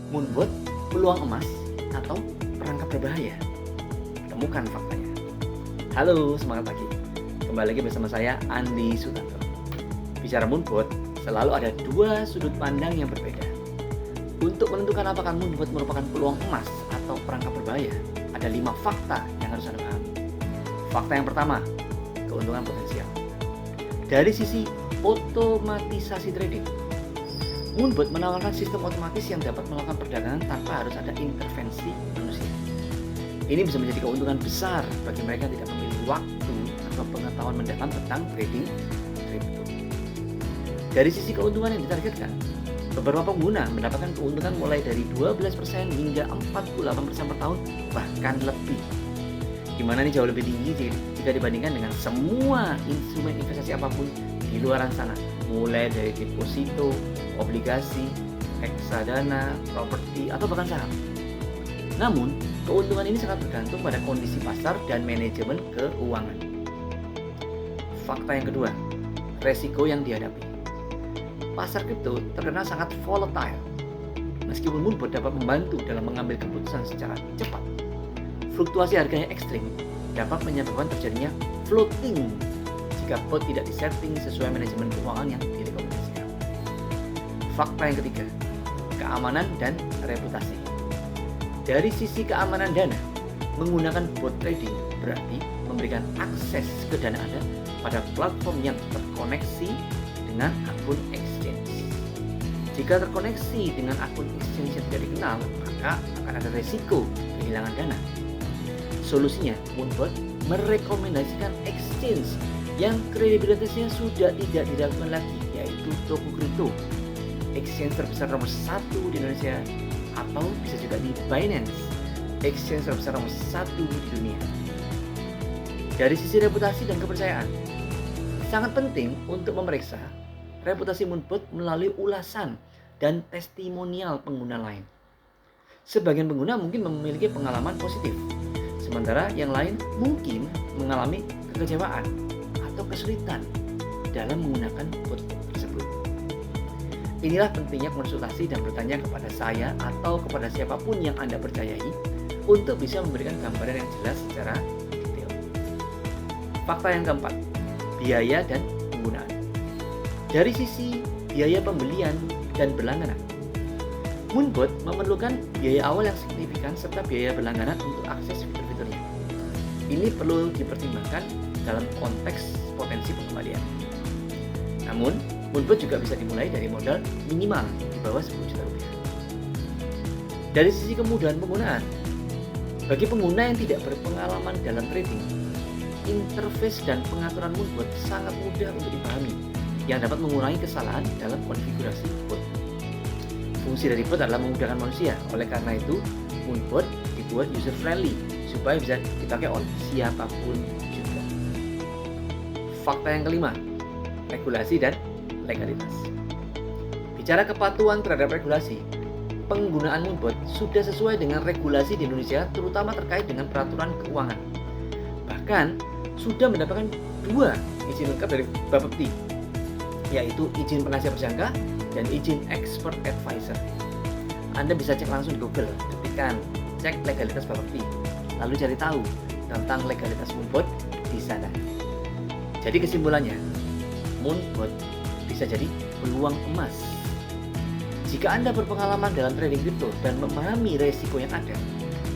Moonbot peluang emas atau perangkap berbahaya? Temukan faktanya. Halo, semangat pagi. Kembali lagi bersama saya Andi Sutanto. Bicara Moonbot, selalu ada dua sudut pandang yang berbeda. Untuk menentukan apakah Moonbot merupakan peluang emas atau perangkap berbahaya, ada 5 fakta yang harus Anda pahami. Fakta yang pertama, keuntungan potensial. Dari sisi otomatisasi trading, Moonbot menawarkan sistem otomatis yang dapat melakukan perdagangan tanpa harus ada intervensi manusia. Ini bisa menjadi keuntungan besar bagi mereka yang tidak memiliki waktu atau pengetahuan mendalam tentang trading kripto. Dari sisi keuntungan yang ditargetkan, beberapa pengguna mendapatkan keuntungan mulai dari 12% hingga 48% per tahun, bahkan lebih. Gimana nih, jauh lebih tinggi jika dibandingkan dengan semua instrumen investasi apapun di luar sana, mulai dari deposito, obligasi, reksadana, properti, atau bahkan saham. Namun, keuntungan ini sangat bergantung pada kondisi pasar dan manajemen keuangan. Fakta yang kedua, resiko yang dihadapi. Pasar kripto terkenal sangat volatile. Meskipun Moonbot dapat membantu dalam mengambil keputusan secara cepat, fluktuasi harganya ekstrim dapat menyebabkan terjadinya floating jika bot tidak disetting sesuai manajemen keuangan yang direkomendasikan. Fakta yang ketiga, keamanan dan reputasi. Dari sisi keamanan dana, menggunakan bot trading berarti memberikan akses ke dana Anda pada platform yang terkoneksi dengan akun exchange. Jika terkoneksi dengan akun exchange yang tidak dikenal, maka akan ada resiko kehilangan dana. Solusinya, Moonbot merekomendasikan exchange yang kredibilitasnya sudah tidak diragukan lagi, yaitu Toko Kripto, exchange terbesar nomor 1 di Indonesia, atau bisa juga di Binance, exchange terbesar nomor 1 di dunia. Dari sisi reputasi dan kepercayaan, sangat penting untuk memeriksa reputasi Moonbot melalui ulasan dan testimonial pengguna lain. Sebagian pengguna mungkin memiliki pengalaman positif, sementara yang lain mungkin mengalami kekecewaan atau kesulitan dalam menggunakan bot tersebut. Inilah pentingnya konsultasi dan bertanya kepada saya atau kepada siapapun yang Anda percayai untuk bisa memberikan gambaran yang jelas secara detail. Fakta yang keempat, biaya dan penggunaan. Dari sisi biaya pembelian dan berlangganan, Moonbot memerlukan biaya awal yang signifikan serta biaya berlangganan untuk akses fitur-fiturnya. Ini perlu dipertimbangkan dalam konteks potensi pengembalian. Namun, Moonbot juga bisa dimulai dari modal minimal di bawah 10 juta rupiah. Dari sisi kemudahan penggunaan, bagi pengguna yang tidak berpengalaman dalam trading, interface dan pengaturan Moonbot sangat mudah untuk dipahami, yang dapat mengurangi kesalahan dalam konfigurasi bot. Fungsi dari bot adalah memudahkan manusia, oleh karena itu Moonbot dibuat user friendly supaya bisa dipakai oleh siapapun juga. Fakta yang kelima, regulasi dan legalitas. Bicara kepatuhan terhadap regulasi, penggunaan Moonbot sudah sesuai dengan regulasi di Indonesia, terutama terkait dengan peraturan keuangan. Bahkan sudah mendapatkan 2 izin lengkap dari Bapepti, yaitu izin penasihat berjangka dan izin expert advisor. Anda bisa cek langsung di Google, ketikkan cek legalitas Bapepti, lalu cari tahu tentang legalitas Moonbot di sana. Jadi kesimpulannya, Moonbot bisa jadi peluang emas. Jika Anda berpengalaman dalam trading kripto dan memahami resiko yang ada,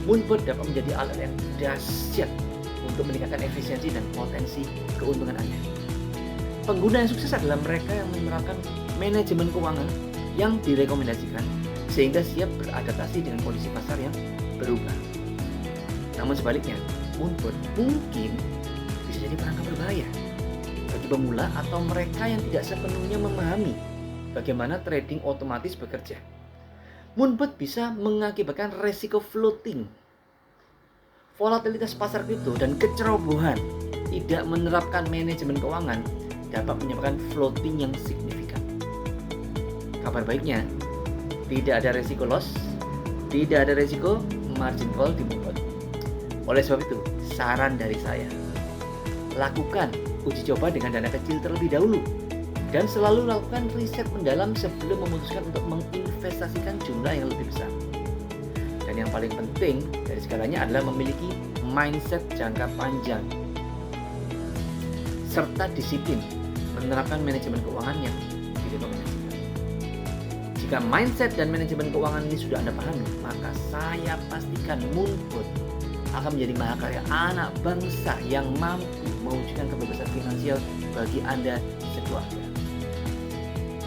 Moonbot dapat menjadi alat yang dahsyat untuk meningkatkan efisiensi dan potensi keuntungan Anda. Pengguna yang sukses adalah mereka yang menerapkan manajemen keuangan yang direkomendasikan sehingga siap beradaptasi dengan kondisi pasar yang berubah. Namun sebaliknya, Moonbot mungkin bisa jadi perangkap berbahaya bagi pemula atau mereka yang tidak sepenuhnya memahami bagaimana trading otomatis bekerja. Moonbot bisa mengakibatkan resiko floating, volatilitas pasar kripto, dan kecerobohan tidak menerapkan manajemen keuangan dapat menyebabkan floating yang signifikan. Kabar baiknya, tidak ada resiko loss, tidak ada resiko margin call di Moonbot. Oleh sebab itu, saran dari saya, lakukan uji coba dengan dana kecil terlebih dahulu dan selalu lakukan riset mendalam sebelum memutuskan untuk menginvestasikan menginvestasikan jumlah yang lebih besar. Dan yang paling penting dari segalanya adalah memiliki mindset jangka panjang serta disiplin menerapkan manajemen keuangan yang direkomendasikan. Jika mindset dan manajemen keuangan ini sudah Anda pahami, maka saya pastikan Moonpot akan menjadi mahakarya anak bangsa yang mampu mewujudkan kebebasan finansial bagi Anda sekeluarga.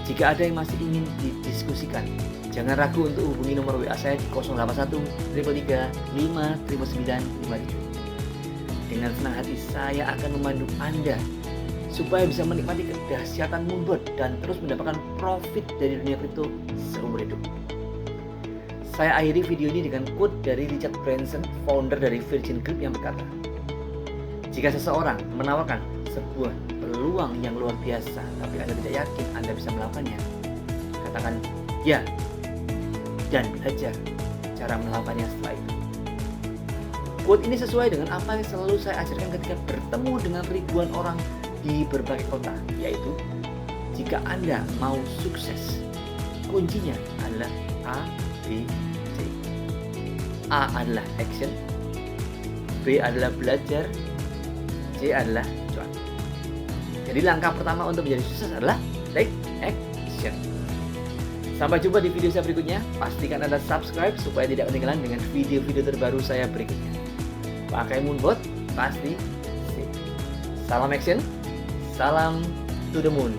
Jika ada yang masih ingin didiskusikan, jangan ragu untuk hubungi nomor WA saya di 081 333 59957. Dengan senang hati saya akan memandu Anda supaya bisa menikmati kedahsyatan Moonpot dan terus mendapatkan profit dari dunia kripto seumur hidup. Saya akhiri video ini dengan quote dari Richard Branson, founder dari Virgin Group, yang berkata, "Jika seseorang menawarkan sebuah peluang yang luar biasa tapi Anda tidak yakin Anda bisa melakukannya, katakan ya dan belajar cara melakukannya setelah itu." Quote ini sesuai dengan apa yang selalu saya ajarkan ketika bertemu dengan ribuan orang di berbagai kota, yaitu jika Anda mau sukses, kuncinya adalah A, B, C. A adalah action, B adalah belajar, C adalah cuan. Jadi langkah pertama untuk menjadi sukses adalah take action. Sampai jumpa di video saya berikutnya. Pastikan Anda subscribe supaya tidak ketinggalan dengan video-video terbaru saya berikutnya. Pakai Moonpot, pasti sip. Salam action, salam to the moon.